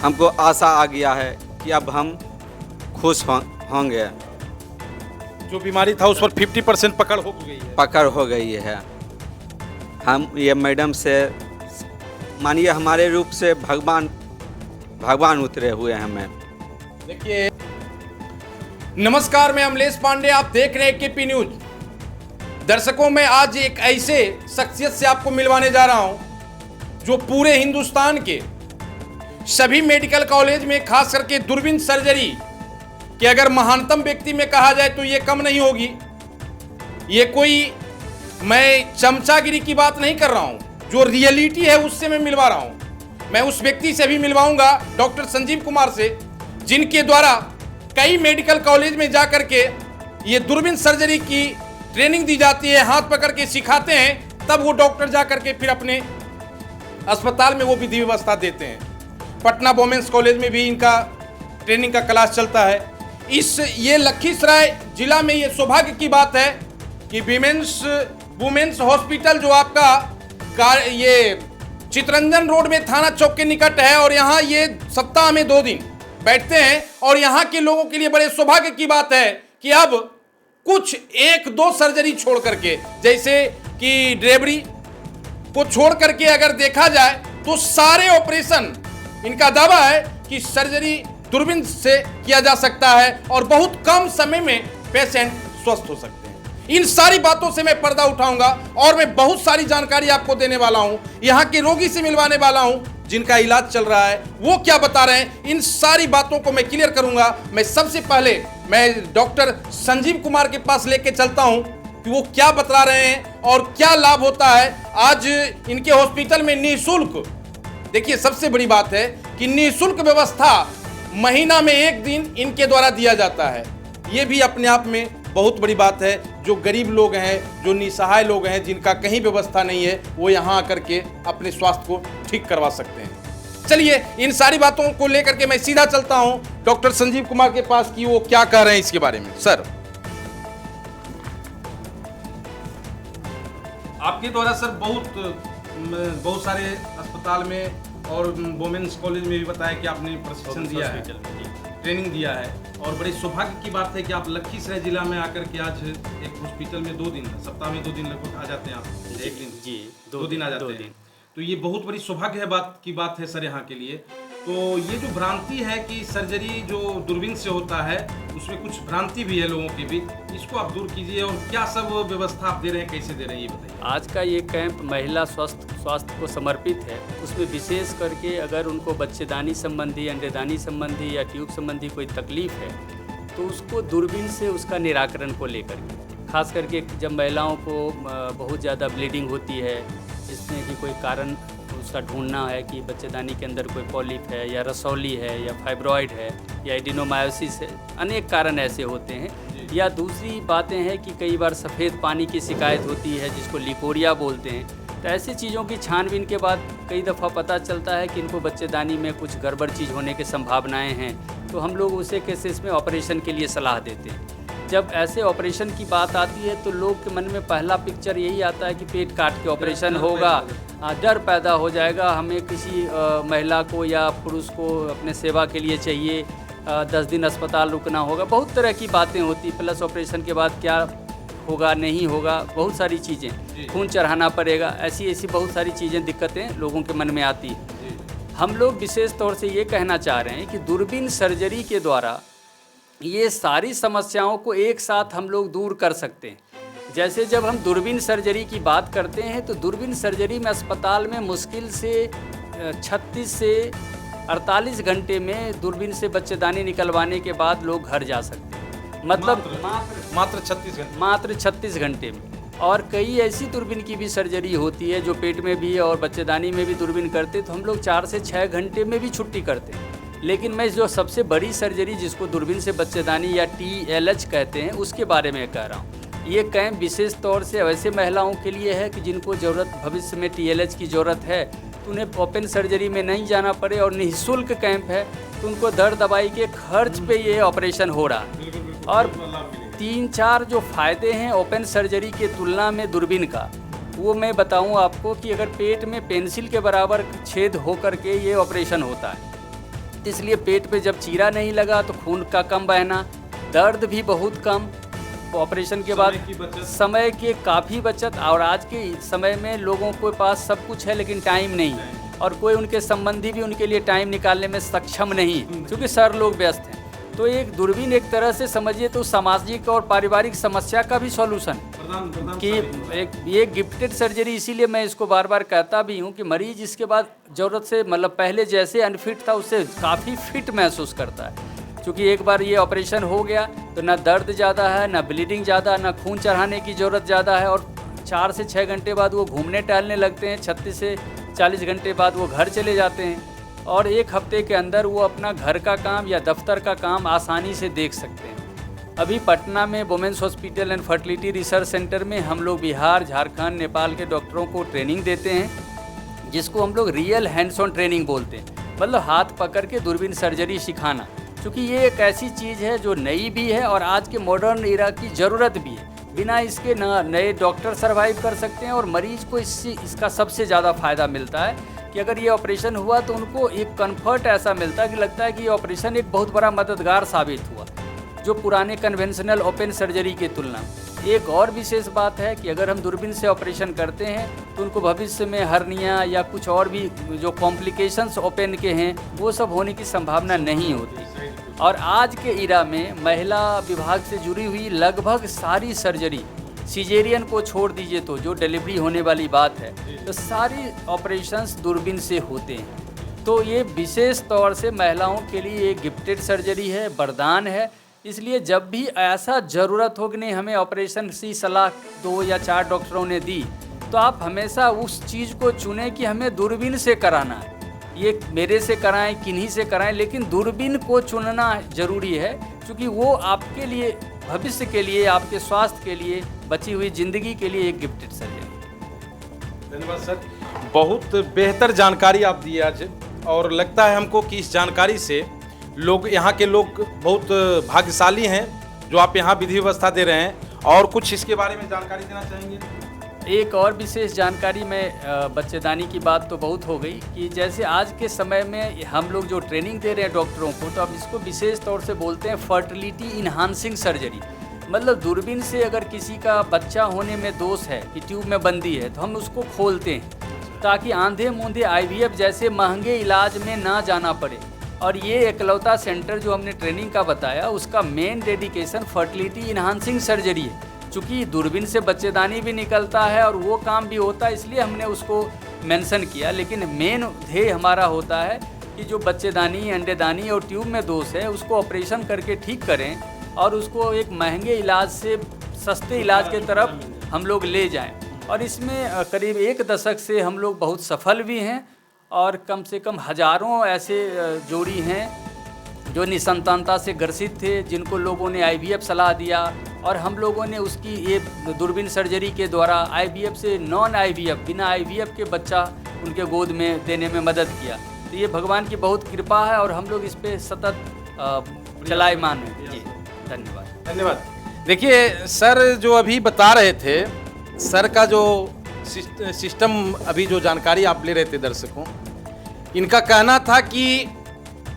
हमको आशा आ गया है कि अब हम खुश होंगे। जो बीमारी था उस पर 50% पकड़ हो गई है। पकड़ हो गई है। हम ये मैडम से मानिए हमारे रूप से भगवान उतरे हुए हैं। हमें देखिए, नमस्कार, मैं अमलेश पांडे, आप देख रहे हैं केपी न्यूज। दर्शकों, मैं आज एक ऐसे शख्सियत से आपको मिलवाने जा रहा हूं जो पूरे हिंदुस्तान के सभी मेडिकल कॉलेज में, खास करके दूरबीन सर्जरी कि अगर महानतम व्यक्ति में कहा जाए तो ये कम नहीं होगी। ये कोई मैं चमचागिरी की बात नहीं कर रहा हूं, जो रियलिटी है उससे मैं मिलवा रहा हूं। मैं उस व्यक्ति से भी मिलवाऊंगा, डॉक्टर संजीव कुमार से, जिनके द्वारा कई मेडिकल कॉलेज में जाकर के ये दूरबीन सर्जरी की ट्रेनिंग दी जाती है। हाथ पकड़ के सिखाते हैं, तब वो डॉक्टर जाकर के फिर अपने अस्पताल में वो विधि व्यवस्था देते हैं। पटना वुमेन्स कॉलेज में भी इनका ट्रेनिंग का क्लास चलता है। ये लखीसराय जिला में ये सौभाग्य की बात है कि वुमेन्स हॉस्पिटल जो आपका ये चितरंजन रोड में थाना चौक के निकट है, और यहाँ ये सप्ताह में 2 दिन बैठते हैं। और यहाँ के लोगों के लिए बड़े सौभाग्य की बात है कि अब कुछ 1-2 सर्जरी छोड़ करके, जैसे कि डिलीवरी को छोड़ करके अगर देखा जाए तो सारे ऑपरेशन, इनका दावा है कि सर्जरी दूरबीन से किया जा सकता है और बहुत कम समय में पेशेंट स्वस्थ हो सकते हैं। इन सारी बातों से मैं पर्दा उठाऊंगा और मैं बहुत सारी जानकारी आपको देने वाला हूं। यहां के रोगी से मिलवाने वाला हूं जिनका इलाज चल रहा है, वो क्या बता रहे हैं, इन सारी बातों को मैं क्लियर करूंगा। मैं सबसे पहले डॉक्टर संजीव कुमार के पास लेके चलता हूं कि वो क्या बता रहे हैं और क्या लाभ होता है। आज इनके हॉस्पिटल में निःशुल्क, देखिए सबसे बड़ी बात है कि निःशुल्क व्यवस्था महीना में 1 दिन इनके द्वारा दिया जाता है। ये भी अपने आप में बहुत बड़ी बात है। जो गरीब लोग हैं, जो निसहाय लोग हैं, जिनका कहीं व्यवस्था नहीं है, वो यहाँ आकर के अपने स्वास्थ्य को ठीक करवा सकते हैं। चलिए, इन सारी बातों को लेकर के मैं सीधा चलता हूँ डॉक्टर संजीव कुमार के पास कि वो क्या कह रहे हैं इसके बारे में। सर, आपके द्वारा सर बहुत सारे अस्पताल में और वुमेन्स कॉलेज में भी बताया कि आपने प्रशिक्षण दिया है, ट्रेनिंग दिया है, और बड़े सौभाग्य की बात है कि आप लखीसराय जिला में आकर के आज एक हॉस्पिटल में 2 दिन, सप्ताह में 2 दिन लगभग आ जाते हैं आप। 1 दिन जी 2 दिन आ जाते हैं, तो ये बहुत बड़ी सौभाग्य की बात है सर यहाँ के लिए। तो ये जो भ्रांति है कि सर्जरी जो दूरबीन से होता है, उसमें कुछ भ्रांति भी है लोगों के बीच, इसको आप दूर कीजिए। और क्या सब व्यवस्था आप दे रहे हैं, कैसे दे रहे हैं, ये बताइए। आज का ये कैंप महिला स्वास्थ्य को समर्पित है। उसमें विशेष करके अगर उनको बच्चेदानी संबंधी, अंडेदानी संबंधी या ट्यूब संबंधी कोई तकलीफ है तो उसको दूरबीन से उसका निराकरण को लेकर के, खास करके जब महिलाओं को बहुत ज़्यादा ब्लीडिंग होती है, जिसमें कि कोई कारण उसका ढूंढना है कि बच्चेदानी के अंदर कोई पॉलिप है या रसौली है या फाइब्रॉइड है या एडिनोमायोसिस है, अनेक कारण ऐसे होते हैं। या दूसरी बातें हैं कि कई बार सफ़ेद पानी की शिकायत होती है, जिसको लिकोरिया बोलते हैं। तो ऐसी चीज़ों की छानबीन के बाद कई दफ़ा पता चलता है कि इनको बच्चेदानी में कुछ गड़बड़ चीज़ होने की संभावनाएं हैं, तो हम लोग उसे केसेस में ऑपरेशन के लिए सलाह देते हैं। जब ऐसे ऑपरेशन की बात आती है तो लोग के मन में पहला पिक्चर यही आता है कि पेट काट के ऑपरेशन होगा, डर पैदा हो जाएगा, हमें किसी महिला को या पुरुष को अपने सेवा के लिए चाहिए, 10 दिन अस्पताल रुकना होगा, बहुत तरह की बातें होती। प्लस ऑपरेशन के बाद क्या होगा, नहीं होगा, बहुत सारी चीज़ें, खून चढ़ाना पड़ेगा, ऐसी बहुत सारी चीज़ें, दिक्कतें लोगों के मन में आती। हम लोग विशेष तौर से ये कहना चाह रहे हैं कि दूरबीन सर्जरी के द्वारा ये सारी समस्याओं को एक साथ हम लोग दूर कर सकते हैं। जैसे जब हम दूरबीन सर्जरी की बात करते हैं तो दूरबीन सर्जरी में अस्पताल में मुश्किल से 36 से 48 घंटे में दूरबीन से बच्चेदानी निकलवाने के बाद लोग घर जा सकते हैं। मतलब मात्र 36 घंटे, मात्र 36 घंटे में। और कई ऐसी दूरबीन की भी सर्जरी होती है जो पेट में भी और बच्चेदानी में भी दूरबीन करते, तो हम लोग 4 से 6 घंटे में भी छुट्टी करते हैं। लेकिन मैं जो सबसे बड़ी सर्जरी जिसको दूरबीन से बच्चेदानी या TLH कहते हैं, उसके बारे में कह रहा हूँ। ये कैंप विशेष तौर से वैसे महिलाओं के लिए है कि जिनको ज़रूरत, भविष्य में TLH की ज़रूरत है, तो उन्हें ओपन सर्जरी में नहीं जाना पड़े, और निःशुल्क कैंप है, तो उनको दर दवाई के खर्च पे ये ऑपरेशन हो रहा है। और 3-4 जो फ़ायदे हैं ओपन सर्जरी के तुलना में दूरबीन का, वो मैं बताऊं आपको कि अगर पेट में पेंसिल के बराबर छेद हो करके ये ऑपरेशन होता है, इसलिए पेट पे जब चीरा नहीं लगा तो खून का कम बहना, दर्द भी बहुत कम, ऑपरेशन के बाद समय की काफ़ी बचत। और आज के समय में लोगों के पास सब कुछ है लेकिन टाइम नहीं, और कोई उनके संबंधी भी उनके लिए टाइम निकालने में सक्षम नहीं, क्योंकि सर लोग व्यस्त हैं। तो एक दूरबीन एक तरह से समझिए तो सामाजिक और पारिवारिक समस्या का भी सॉल्यूशन कि ये गिफ्टेड सर्जरी, इसीलिए मैं इसको बार बार कहता भी हूँ कि मरीज इसके बाद ज़रूरत से मतलब पहले जैसे अनफिट था उससे काफ़ी फिट महसूस करता है, क्योंकि एक बार ये ऑपरेशन हो गया तो ना दर्द ज़्यादा है, ना ब्लीडिंग ज़्यादा, ना खून चढ़ाने की ज़रूरत ज़्यादा है, और 4 से 6 घंटे बाद वो घूमने टहलने लगते हैं, 36 से 40 घंटे बाद वो घर चले जाते हैं, और 1 हफ्ते के अंदर वो अपना घर का काम या दफ्तर का काम आसानी से देख सकते हैं। अभी पटना में women's hospital and fertility research centre में हम लोग बिहार, झारखंड, नेपाल के डॉक्टरों को ट्रेनिंग देते हैं, जिसको हम लोग रियल हैंड्स ऑन ट्रेनिंग बोलते हैं, मतलब हाथ पकड़ के दूरबीन सर्जरी सिखाना, क्योंकि ये एक ऐसी चीज़ है जो नई भी है और आज के मॉडर्न एरा की ज़रूरत भी है। बिना इसके ना नए डॉक्टर सर्वाइव कर सकते हैं, और मरीज़ को इसका सबसे ज़्यादा फ़ायदा मिलता है कि अगर ये ऑपरेशन हुआ तो उनको एक कंफर्ट ऐसा मिलता है कि लगता है कि ये ऑपरेशन एक बहुत बड़ा मददगार साबित हुआ, जो पुराने कन्वेंशनल ओपन सर्जरी की तुलना। एक और विशेष बात है कि अगर हम दूरबीन से ऑपरेशन करते हैं तो उनको भविष्य में हर्निया या कुछ और भी जो कॉम्प्लिकेशंस ओपन के हैं वो सब होने की संभावना नहीं होती। और आज के इरा में महिला विभाग से जुड़ी हुई लगभग सारी सर्जरी, सिजेरियन को छोड़ दीजिए तो जो डिलीवरी होने वाली बात है, तो सारी ऑपरेशंस दूरबीन से होते हैं। तो ये विशेष तौर से महिलाओं के लिए एक गिफ्टेड सर्जरी है, वरदान है। इसलिए जब भी ऐसा ज़रूरत हो कि नहीं हमें ऑपरेशन की सलाह 2 या 4 डॉक्टरों ने दी, तो आप हमेशा उस चीज़ को चुनें कि हमें दूरबीन से कराना है। ये मेरे से कराएं, किन्हीं से कराएं, लेकिन दूरबीन को चुनना ज़रूरी है, क्योंकि वो आपके लिए, भविष्य के लिए, आपके स्वास्थ्य के लिए, बची हुई ज़िंदगी के लिए एक गिफ्टेड सर्जरी। धन्यवाद सर, बहुत बेहतर जानकारी आप दी आज, और लगता है हमको कि इस जानकारी से लोग, यहाँ के लोग बहुत भाग्यशाली हैं जो आप यहाँ विधि व्यवस्था दे रहे हैं। और कुछ इसके बारे में जानकारी देना चाहेंगे? एक और विशेष जानकारी में बच्चेदानी की बात तो बहुत हो गई कि जैसे आज के समय में हम लोग जो ट्रेनिंग दे रहे हैं डॉक्टरों को, तो अब इसको विशेष तौर से बोलते हैं फर्टिलिटी इन्हांसिंग सर्जरी। मतलब दूरबीन से अगर किसी का बच्चा होने में दोष है कि ट्यूब में बंदी है, तो हम उसको खोलते हैं ताकि आंधे मूंधे IVF जैसे महंगे इलाज में ना जाना पड़े। और ये एकलौता सेंटर जो हमने ट्रेनिंग का बताया, उसका main dedication fertility enhancing surgery है। चूँकि दूरबीन से बच्चेदानी भी निकलता है और वो काम भी होता है, इसलिए हमने उसको मेंशन किया, लेकिन मेन ध्येय हमारा होता है कि जो बच्चेदानी, अंडेदानी और ट्यूब में दोष है उसको ऑपरेशन करके ठीक करें और उसको एक महंगे इलाज से सस्ते इलाज की तरफ हम लोग ले जाएं। और इसमें करीब 1 दशक से हम लोग बहुत सफल भी हैं, और कम से कम हज़ारों ऐसे जोड़ी हैं जो निसंतानता से ग्रसित थे, जिनको लोगों ने IVF सलाह दिया, और हम लोगों ने उसकी ये दूरबीन सर्जरी के द्वारा IVF से नॉन IVF, बिना IVF के बच्चा उनके गोद में देने में मदद किया। तो ये भगवान की बहुत कृपा है और हम लोग इस पे सतत चलायमान हैं। जी धन्यवाद। धन्यवाद। देखिए सर जो अभी बता रहे थे, सर का जो सिस्टम, अभी जो जानकारी आप ले रहे थे दर्शकों, इनका कहना था कि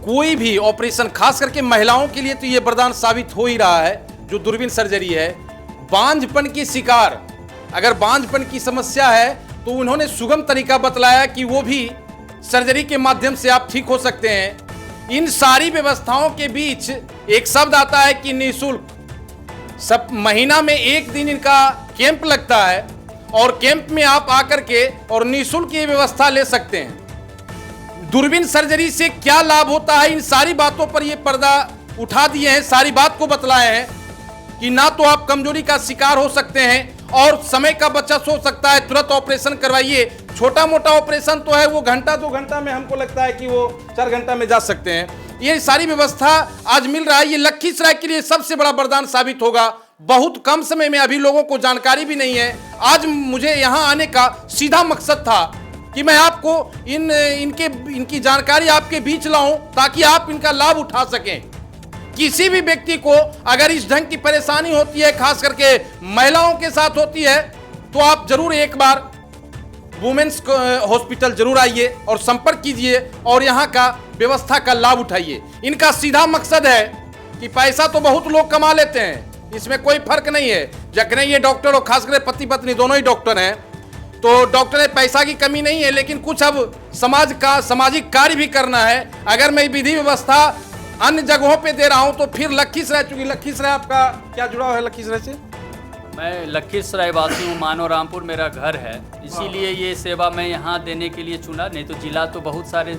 कोई भी ऑपरेशन, खास करके महिलाओं के लिए तो ये वरदान साबित हो ही रहा है, जो दूरबीन सर्जरी है। बांझपन की शिकार, अगर बांझपन की समस्या है तो उन्होंने सुगम तरीका बतलाया कि वो भी सर्जरी के माध्यम से आप ठीक हो सकते हैं। इन सारी व्यवस्थाओं के बीच एक शब्द आता है कि निःशुल्क। सब महीना में 1 दिन इनका कैंप लगता है, और कैंप में आप आकर के और निःशुल्क ये व्यवस्था ले सकते हैं। दूरबीन सर्जरी से क्या लाभ होता है, इन सारी बातों पर ये पर्दा उठा दिए हैं, सारी बात को बतलाए हैं कि ना तो आप कमजोरी का शिकार हो सकते हैं और समय का बचत हो सकता है। तुरंत ऑपरेशन करवाइए। छोटा मोटा ऑपरेशन तो है वो घंटा 2 घंटा में, हमको लगता है कि वो 4 घंटा में जा सकते हैं। ये सारी व्यवस्था आज मिल रहा है। ये लखीसराय के लिए सबसे बड़ा वरदान साबित होगा। बहुत कम समय में, अभी लोगों को जानकारी भी नहीं है। आज मुझे यहाँ आने का सीधा मकसद था कि मैं आपको इनकी जानकारी आपके बीच लाऊं, ताकि आप इनका लाभ उठा सकें। किसी भी व्यक्ति को अगर इस ढंग की परेशानी होती है, खास करके महिलाओं के साथ होती है, तो आप जरूर एक बार वुमेन्स हॉस्पिटल जरूर आइए और संपर्क कीजिए और यहाँ का व्यवस्था का लाभ उठाइए। इनका सीधा मकसद है कि पैसा तो बहुत लोग कमा लेते हैं, इसमें कोई फर्क नहीं है। जखने ये डॉक्टर और खासकर पति पत्नी दोनों ही डॉक्टर हैं, तो डॉक्टर में पैसा की कमी नहीं है, लेकिन कुछ अब सामाजिक कार्य भी करना है। अगर मैं विधि व्यवस्था अन्य जगहों पे दे रहा हूं तो फिर लखीसराय, चूंकि लखीसराय आपका क्या जुड़ाव है लखीसराय से? मैं लखीसराय वासी हूँ, मानवरामपुर मेरा घर है, इसीलिए ये सेवा मैं यहाँ देने के लिए चुना। नहीं तो जिला तो बहुत सारे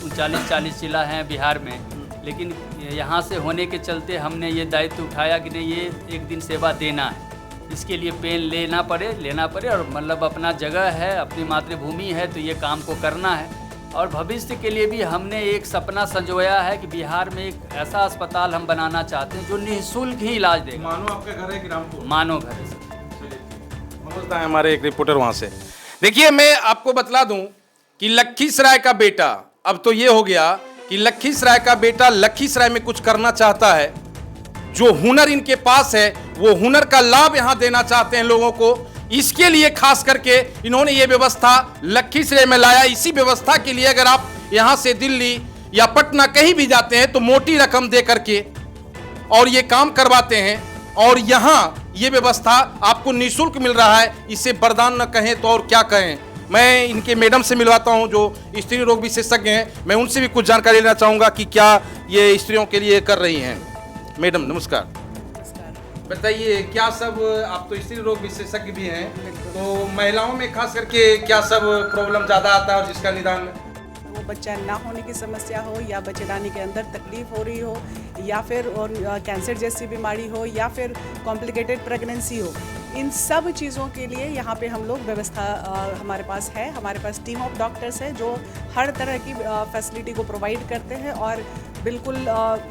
39-40 जिला हैं बिहार में, लेकिन यहाँ से होने के चलते हमने ये दायित्व उठाया कि नहीं, ये एक दिन सेवा देना है। इसके लिए पेन लेना पड़े और मतलब अपना जगह है, अपनी मातृभूमि है, तो ये काम को करना है। और भविष्य के लिए भी हमने एक सपना संजोया है कि बिहार में एक ऐसा अस्पताल हम बनाना चाहते हैं जो निःशुल्क ही इलाज देगा। मानो आपका घर है कि रामपुर? मानो घर है सर। समझता है हमारे एक रिपोर्टर वहां से। देखिए, मैं आपको बतला दूं कि लखीसराय का बेटा, अब तो ये हो गया कि लखीसराय का बेटा लखीसराय में कुछ करना चाहता है। जो हुनर इनके पास है वो हुनर का लाभ यहाँ देना चाहते हैं लोगों को। इसके लिए खास करके इन्होंने ये व्यवस्था लखीसराय में लाया। इसी व्यवस्था के लिए अगर आप यहाँ से दिल्ली या पटना कहीं भी जाते हैं तो मोटी रकम दे करके और ये काम करवाते हैं, और यहाँ ये व्यवस्था आपको निःशुल्क मिल रहा है। इसे वरदान न कहें तो और क्या कहें। मैं इनके मैडम से मिलवाता हूँ जो स्त्री रोग विशेषज्ञ हैं, मैं उनसे भी कुछ जानकारी लेना चाहूँगा कि क्या ये स्त्रियों के लिए कर रही हैं। मैडम नमस्कार। बताइए, क्या सब, आप तो स्त्री रोग विशेषज्ञ भी हैं, तो महिलाओं में खास करके क्या सब प्रॉब्लम ज़्यादा आता है और जिसका निदान? वो बच्चा ना होने की समस्या हो, या बच्चेदानी के अंदर तकलीफ हो रही हो, या फिर और कैंसर जैसी बीमारी हो, या फिर कॉम्प्लिकेटेड प्रेगनेंसी हो, इन सब चीज़ों के लिए यहाँ पे हम लोग व्यवस्था हमारे पास है। हमारे पास टीम ऑफ डॉक्टर्स है जो हर तरह की फैसिलिटी को प्रोवाइड करते हैं। और बिल्कुल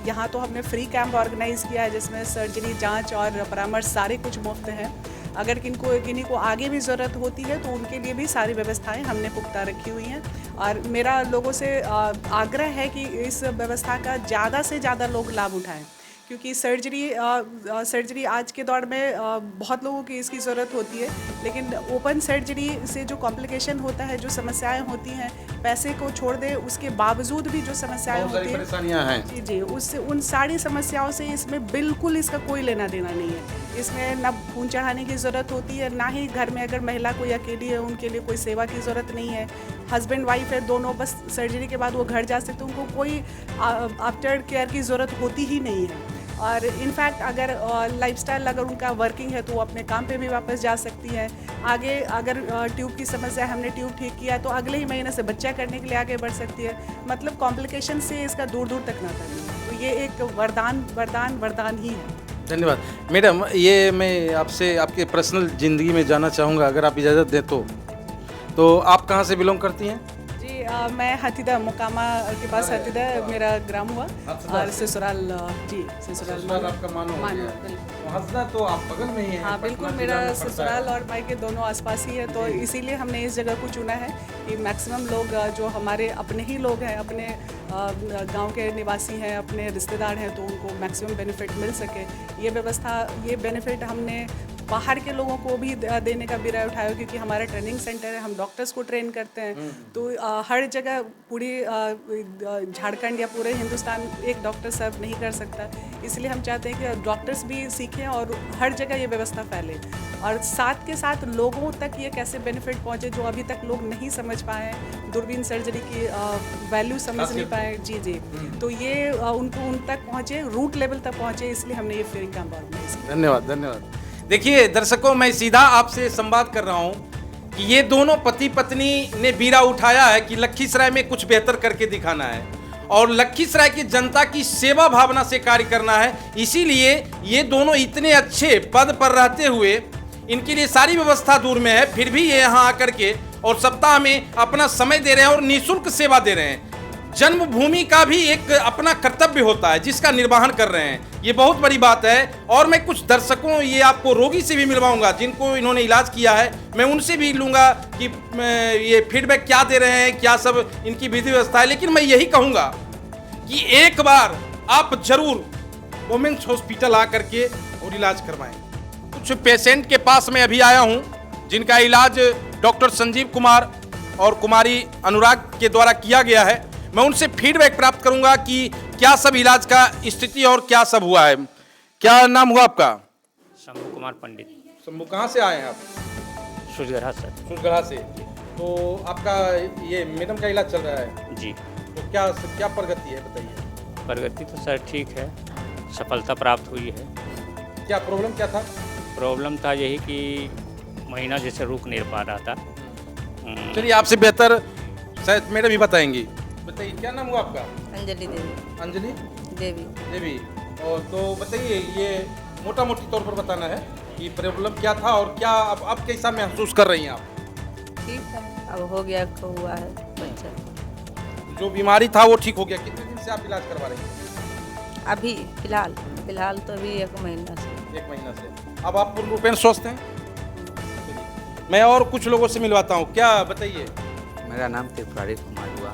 यहाँ तो हमने फ्री कैंप ऑर्गेनाइज़ किया है जिसमें सर्जरी, जांच और परामर्श सारे कुछ मुफ्त हैं। अगर किन्हीं को आगे भी ज़रूरत होती है तो उनके लिए भी सारी व्यवस्थाएं हमने पुख्ता रखी हुई हैं। और मेरा लोगों से आग्रह है कि इस व्यवस्था का ज़्यादा से ज़्यादा लोग लाभ उठाएं, क्योंकि सर्जरी आज के दौर में बहुत लोगों की इसकी ज़रूरत होती है, लेकिन ओपन सर्जरी से जो कॉम्प्लिकेशन होता है, जो समस्याएं होती हैं, पैसे को छोड़ दे उसके बावजूद भी जो समस्याएं होती हैं, जी, उससे उन सारी समस्याओं से इसमें बिल्कुल इसका कोई लेना देना नहीं है। इसमें ना खून चढ़ाने की ज़रूरत होती है, ना ही घर में अगर महिला कोई अकेली है उनके लिए कोई सेवा की ज़रूरत नहीं है। हस्बैंड वाइफ है दोनों, बस सर्जरी के बाद वो घर जा सकते, उनको कोई आफ्टर केयर की ज़रूरत होती ही नहीं है। और इनफैक्ट अगर लाइफस्टाइल अगर उनका वर्किंग है तो वो अपने काम पे भी वापस जा सकती है। आगे अगर ट्यूब की समस्या है, हमने ट्यूब ठीक किया तो अगले ही महीने से बच्चा करने के लिए आगे बढ़ सकती है। मतलब कॉम्प्लिकेशन से इसका दूर दूर तक नाता नहीं है। तो ये एक वरदान ही है। धन्यवाद मैडम। ये मैं आपसे आपके पर्सनल ज़िंदगी में जानना चाहूँगा, अगर आप इजाज़त दें तो आप कहाँ से बिलोंग करती हैं? मैं हथीदा मोकामा के पास हथीदा मेरा ग्राम हुआ, और ससुराल ससुराल आपका मानो हथीदा, तो आप बगल में ही हैं? हाँ बिल्कुल, मेरा ससुराल और मायके दोनों आसपास ही है। तो इसीलिए हमने इस जगह को चुना है कि मैक्सिमम लोग जो हमारे अपने ही लोग हैं, अपने गांव के निवासी हैं, अपने रिश्तेदार हैं, तो उनको मैक्सिमम बेनिफिट मिल सके। ये बेनिफिट हमने बाहर के लोगों को भी देने का भी राय उठाया, क्योंकि हमारा ट्रेनिंग सेंटर है, हम डॉक्टर्स को ट्रेन करते हैं। तो हर जगह पूरी झारखंड या पूरे हिंदुस्तान एक डॉक्टर सर्व नहीं कर सकता, इसलिए हम चाहते हैं कि डॉक्टर्स भी सीखें और हर जगह ये व्यवस्था फैले। और साथ के साथ लोगों तक ये कैसे बेनिफिट पहुँचे जो अभी तक लोग नहीं समझ पाए, दूरबीन सर्जरी की वैल्यू समझ नहीं पाए। जी, तो ये उनको उन तक पहुँचे, रूट लेवल तक पहुँचे, इसलिए हमने ये फ्री कैंप ऑर्गेनाइज किया। धन्यवाद। देखिए दर्शकों, मैं सीधा आपसे संवाद कर रहा हूं कि ये दोनों पति पत्नी ने बीड़ा उठाया है कि लखीसराय में कुछ बेहतर करके दिखाना है और लखीसराय की जनता की सेवा भावना से कार्य करना है। इसीलिए ये दोनों इतने अच्छे पद पर रहते हुए इनके लिए सारी व्यवस्था दूर में है, फिर भी ये यहाँ आकर के और सप्ताह में अपना समय दे रहे हैं और निःशुल्क सेवा दे रहे हैं। जन्मभूमि का भी एक अपना कर्तव्य होता है जिसका निर्वहन कर रहे हैं, ये बहुत बड़ी बात है। और मैं कुछ दर्शकों, ये आपको रोगी से भी मिलवाऊंगा जिनको इन्होंने इलाज किया है, मैं उनसे भी लूँगा कि ये फीडबैक क्या दे रहे हैं, क्या सब इनकी विधि व्यवस्था है। लेकिन मैं यही कहूँगा कि एक बार आप जरूर वुमेन्स हॉस्पिटल आकर के और इलाज करवाएं। कुछ पेशेंट के पास मैं अभी आया हूँ जिनका इलाज डॉक्टर संजीव कुमार और कुमारी अनुराग के द्वारा किया गया है। मैं उनसे फीडबैक प्राप्त करूंगा कि क्या सब इलाज का स्थिति और क्या सब हुआ है। क्या नाम हुआ आपका? शंभू कुमार पंडित, शंभू, कहाँ से आए हैं आप? सूर्यगढ़ा सर। सूरगढ़ा से। तो आपका ये मैडम का इलाज चल रहा है, जी, तो क्या क्या प्रगति है बताइए। प्रगति तो सर ठीक है, सफलता प्राप्त हुई है। क्या प्रॉब्लम क्या था? प्रॉब्लम था यही कि महीना जैसे रुक नहीं पा रहा था। चलिए आपसे बेहतर शायद मैडम ही बताएंगी। बताइए क्या नाम हुआ आपका? अंजलि देवी। अंजलि देवी। देवी। और तो बताइए ये मोटा मोटी तौर पर बताना है कि प्रॉब्लम क्या था और क्या अब कैसा महसूस कर रही हैं आप? ठीक है, अब हो गया, हुआ है बच्चा। जो बीमारी था वो ठीक हो गया। कितने दिन से आप इलाज करवा रही हैं? अभी फिलहाल तो अभी 1 महीना से। 1 महीना से। अब आप पूर्ण रूपेण स्वस्थ हैं? मैं और कुछ लोगों से मिलवाता हूँ। क्या बताइए। मेरा नाम त्रिपुरारी कुमार हुआ।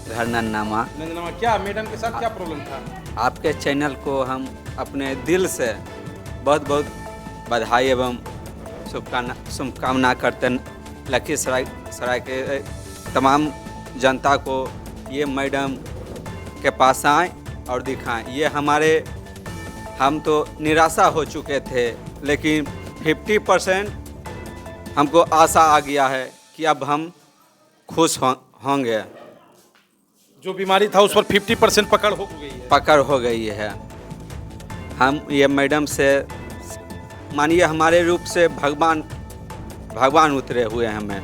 घर नन्नामा। नंदनामा। क्या मैडम के साथ क्या प्रॉब्लम था? आपके चैनल को हम अपने दिल से बहुत बहुत बधाई एवं शुभकामना करते हैं। लखीसराय के तमाम जनता को ये मैडम के पास आएँ और दिखाएं। ये हम तो निराशा हो चुके थे, लेकिन 50% हमको आशा आ गया है कि अब हम खुश होंगे। जो बीमारी था उस पर 50% पकड़ हो गई है। पकड़ हो गई है। हम ये मैडम से मानिए हमारे रूप से भगवान उतरे हुए हैं। हमें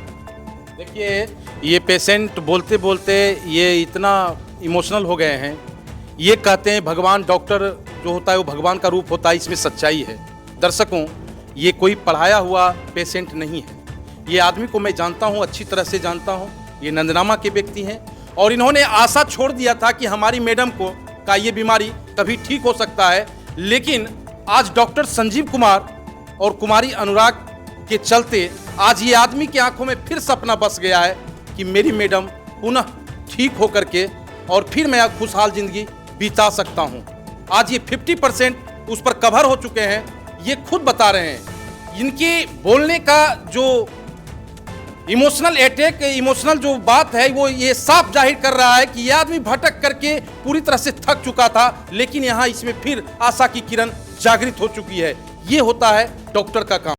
देखिए ये पेशेंट बोलते बोलते ये इतना इमोशनल हो गए हैं। ये कहते हैं भगवान, डॉक्टर जो होता है वो भगवान का रूप होता है, इसमें सच्चाई है। दर्शकों, ये कोई पढ़ाया हुआ पेशेंट नहीं है। ये आदमी को मैं जानता हूँ, अच्छी तरह से जानता हूँ। ये नंदनामा के व्यक्ति हैं और इन्होंने आशा छोड़ दिया था कि हमारी मैडम का ये बीमारी कभी ठीक हो सकता है, लेकिन आज डॉक्टर संजीव कुमार और कुमारी अनुराग के चलते आज ये आदमी की आंखों में फिर सपना बस गया है कि मेरी मैडम पुनः ठीक होकर के और फिर मैं खुशहाल जिंदगी बिता सकता हूं। आज ये 50% उस पर कवर हो चुके हैं। ये खुद बता रहे हैं। इनके बोलने का जो इमोशनल जो बात है वो ये साफ जाहिर कर रहा है कि ये आदमी भटक करके पूरी तरह से थक चुका था, लेकिन यहाँ इसमें फिर आशा की किरण जागृत हो चुकी है। ये होता है डॉक्टर का काम।